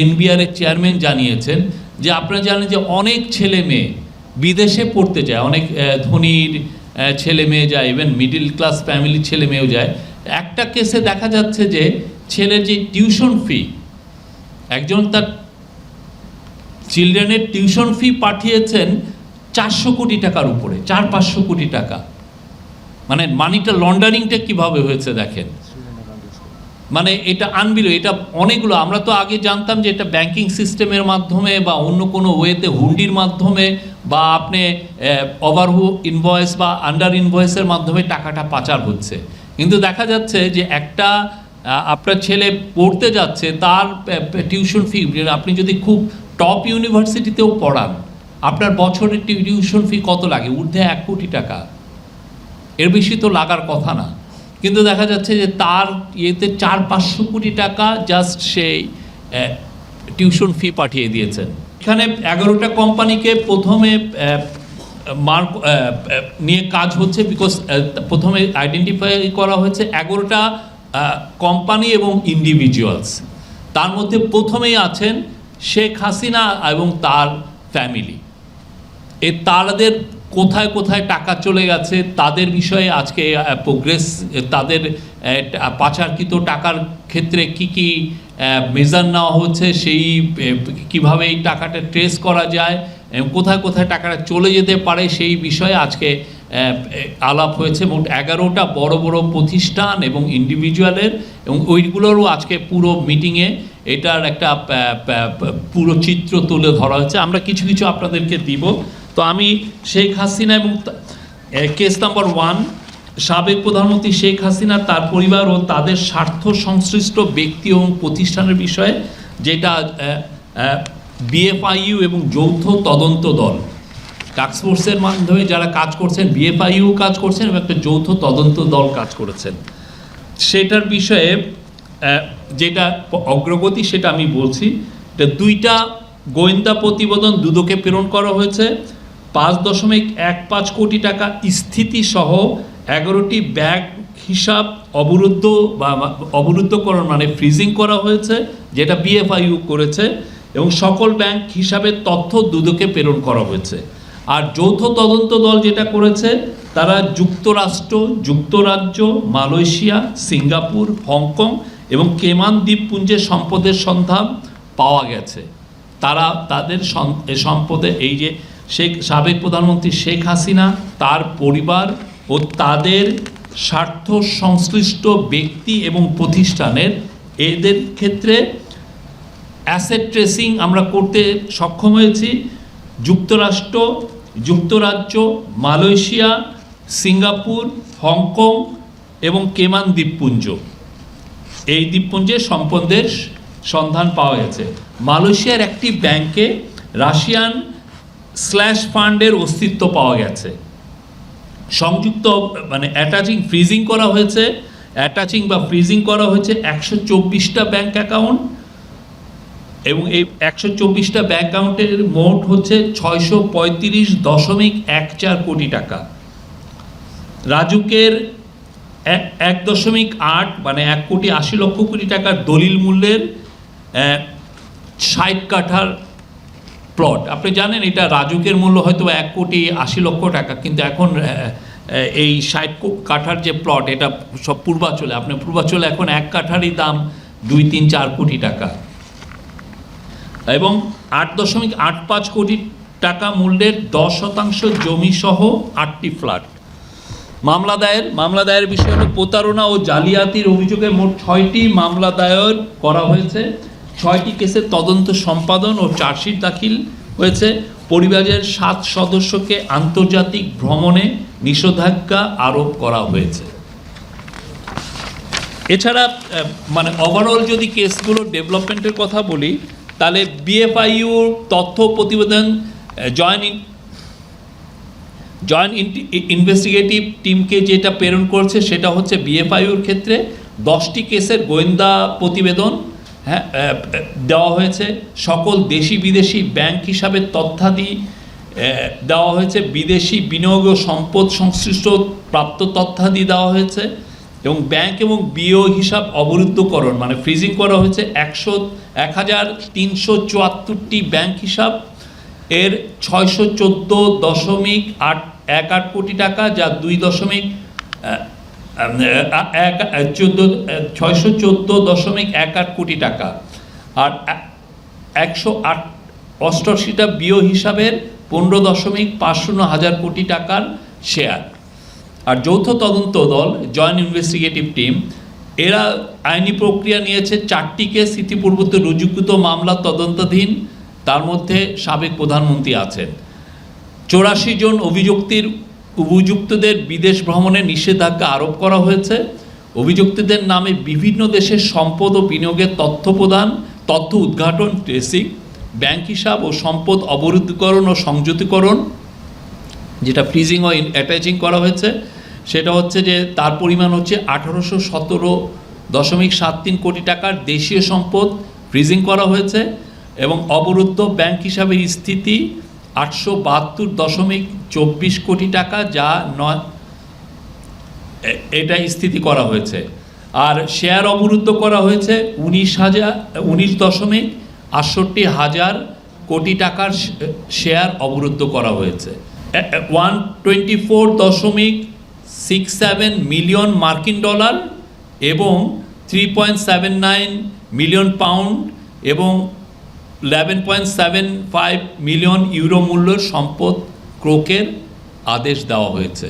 NBR এর chairman জানিয়েছেন যে আপনারা জানেন যে অনেক ছেলে মেয়ে বিদেশে পড়তে যায়, অনেক ধনীর ছেলে মেয়ে যায়, ইভেন মিডল ক্লাস ফ্যামিলির ছেলে মেয়েও যায়। একটা কেসে দেখা যাচ্ছে যে ছেলের যে টিউশন ফি, একজন তার চিলড্রেনের টিউশন ফি পাঠিয়েছেন 400 কোটি টাকার উপরে, 400-500 কোটি টাকা। মানে মানিটা লন্ডারিংটা কিভাবে হয়েছে দেখেন, মানে এটা আনবিলিভ। এটা অনেকগুলো, আমরা তো আগে জানতাম যে এটা ব্যাংকিং সিস্টেমের মাধ্যমে বা অন্য কোনো ওয়েতে হুন্ডির মাধ্যমে বা আপনি ওভারহু ইনভয়েস বা আন্ডার ইনভয়েসের মাধ্যমে টাকাটা পাচার হচ্ছে। কিন্তু দেখা যাচ্ছে যে একটা আপনার ছেলে পড়তে যাচ্ছে, তার টিউশন ফি, আপনি যদি খুব টপ ইউনিভার্সিটিতেও পড়ান, আপনার বছরের টিউশন ফি কত লাগে? ঊর্ধ্বে 1 কোটি টাকা, এর বেশি তো লাগার কথা না। কিন্তু দেখা যাচ্ছে যে তার ইয়েতে 400-500 কোটি টাকা জাস্ট সেই টিউশন ফি পাঠিয়ে দিয়েছেন। এখানে 11টা কোম্পানিকে প্রথমে মার্ক নিয়ে কাজ হচ্ছে, বিকজ প্রথমে আইডেন্টিফাই করা হয়েছে 11টা কোম্পানি এবং ইন্ডিভিজুয়ালস। তার মধ্যে প্রথমেই আছেন শেখ হাসিনা এবং তার ফ্যামিলি। তাদের কোথায় কোথায় টাকা চলে গেছে তাদের বিষয়ে আজকে প্রোগ্রেস, তাদের পাচারকৃত টাকার ক্ষেত্রে কি কি মেজার নেওয়া হচ্ছে, সেই কিভাবে এই টাকাটা ট্রেস করা যায়, কোথায় কোথায় টাকাটা চলে যেতে পারে, সেই বিষয়ে আজকে আলাপ হয়েছে। মোট 11টা বড় বড় প্রতিষ্ঠান এবং ইন্ডিভিজুয়ালের, এবং ওইগুলোরও আজকে পুরো মিটিংয়ে এটার একটা পুরো চিত্র তুলে ধরা হয়েছে। আমরা কিছু কিছু আপনাদেরকে দিব। তো আমি শেখ হাসিনা এবং কেস নাম্বার 1, সাবেক প্রধানমন্ত্রী শেখ হাসিনা, তার পরিবার ও তাদের স্বার্থ সংশ্লিষ্ট ব্যক্তি এবং প্রতিষ্ঠানের বিষয়ে, যেটা বিএফআইইউ এবং যৌথ তদন্ত দল, টাস্কফোর্সের মাধ্যমে যারা কাজ করছেন, বিএফআইইউ কাজ করছেন এবং একটা যৌথ তদন্ত দল কাজ করেছেন, সেটার বিষয়ে যেটা অগ্রগতি সেটা আমি বলছি। এটা 2টা গোয়েন্দা প্রতিবেদন দুদকে প্রেরণ করা হয়েছে। 5.15 কোটি টাকা স্থিতিসহ 11টি ব্যাংক হিসাব অবরুদ্ধকরণ মানে ফ্রিজিং করা হয়েছে, যেটা বিএফআইইউ করেছে, এবং সকল ব্যাংক হিসাবের তথ্য দুদকে প্রেরণ করা হয়েছে। আর যৌথ তদন্ত দল যেটা করেছে, তারা যুক্তরাষ্ট্র, যুক্তরাজ্য, মালয়েশিয়া, সিঙ্গাপুর, হংকং এবং কেমান দ্বীপপুঞ্জের সম্পদের সন্ধান পাওয়া গেছে। তারা তাদের সম্পদে, এই যে সাবেক প্রধানমন্ত্রী শেখ হাসিনা, তার পরিবার ও তাদের স্বার্থ সংশ্লিষ্ট ব্যক্তি এবং প্রতিষ্ঠানের, এদের ক্ষেত্রে অ্যাসেট ট্রেসিং আমরা করতে সক্ষম হয়েছি। যুক্তরাষ্ট্র, যুক্তরাজ্য, মালয়েশিয়া, সিঙ্গাপুর, হংকং এবং কেমান দ্বীপপুঞ্জ, এই দ্বীপপুঞ্জের সম্পদের সন্ধান পাওয়া গেছে। মালয়েশিয়ার একটি ব্যাংকে রাশিয়ান স্ল্যাশ ফান্ডের অস্তিত্ব পাওয়া গেছে। সংযুক্ত মানে ফ্রিজিং করা হয়েছে 124টা ব্যাংক অ্যাকাউন্ট, এবং এই 124টা ব্যাংক অ্যাকাউন্টের মোট হচ্ছে 635.14 কোটি টাকা। রাজুকের 1.8 মানে 1.80 কোটি টাকার দলিল মূল্যের 60 কাঠার প্লট। আপনি জানেন এটা রাজুকের মূল্য হয়তো 1.80 টাকা, কিন্তু এখন এই 60 কাঠার যে প্লট, এটা সব পূর্বাঞ্চলে, আপনার পূর্বাঞ্চলে এখন 1 কাঠারই দাম 2-3-4 কোটি টাকা, এবং 8.85 কোটি টাকা মূল্যের 10% জমি সহ 8টি ফ্ল্যাট। মামলা দায়ের বিষয় হলো প্রতারণা ও জালিয়াতির অভিযোগে মোট 6টি মামলা দায়ের করা হয়েছে। 6টি কেসের তদন্ত সম্পাদন ও চার্জশিট দাখিল হয়েছে। পরিবারের 7 সদস্যকে আন্তর্জাতিক ভ্রমণে নিষেধাজ্ঞা আরোপ করা হয়েছে। এছাড়া মানে ওভারঅল যদি কেসগুলোর ডেভেলপমেন্টের কথা বলি, তাহলে বিএফআইইউর তথ্য প্রতিবেদন জয়েন্ট ইনভেস্টিগেটিভ টিমকে যেটা প্রেরণ করছে, সেটা হচ্ছে বিএফআইইউর ক্ষেত্রে 10টি কেসের গোয়েন্দা প্রতিবেদন দেওয়া হয়েছে। সকল দেশি বিদেশি ব্যাংক হিসাবের তথ্যাদি দেওয়া হয়েছে। বিদেশি বিনিয়োগ ও সম্পদ সংশ্লিষ্ট প্রাপ্ত তথ্যাদি দেওয়া হয়েছে। এবং ব্যাংক এবং বিও হিসাব অবরুদ্ধকরণ মানে ফ্রিজিং করা হয়েছে 1,374টি ব্যাংক হিসাব এর 614.18 কোটি টাকা, যা 614.18 কোটি টাকা। আর 188টা বিও হিসাবের 15.50 কোটি টাকার শেয়ার। আর যৌথ তদন্ত দল জয়েন্ট ইনভেস্টিগেটিভ টিম এরা আইনি প্রক্রিয়া নিয়েছে 4টি কেস ইতিপূর্বে রুজুকৃত মামলা তদন্তাধীন, তার মধ্যে সাবেক প্রধানমন্ত্রী আছেন। 84 জন অভিযুক্তদের বিদেশ ভ্রমণে নিষেধাজ্ঞা আরোপ করা হয়েছে। অভিযুক্তদের নামে বিভিন্ন দেশের সম্পদ ও বিনিয়োগের তথ্য উদ্ঘাটন, ট্রেসিং, ব্যাংক হিসাব ও সম্পদ অবরুদ্ধকরণ ও সংযুতিকরণ, যেটা ফ্রিজিং ও অ্যাটাচিং করা হয়েছে সেটা হচ্ছে যে তার পরিমাণ হচ্ছে 1817.73 কোটি টাকার দেশীয় সম্পদ ফ্রিজিং করা হয়েছে এবং অবরুদ্ধ ব্যাংক হিসাবে স্থিতি 872.24 কোটি টাকা, যা এটা স্থিতি করা হয়েছে। আর শেয়ার অবরুদ্ধ করা হয়েছে 19.68 কোটি টাকার শেয়ার অবরুদ্ধ করা হয়েছে। 124.67 মিলিয়ন মার্কিন ডলার এবং 3.79 মিলিয়ন পাউন্ড এবং 11.75 মিলিয়ন ইউরো মূল্যের সম্পদ ক্রোকের আদেশ দেওয়া হয়েছে।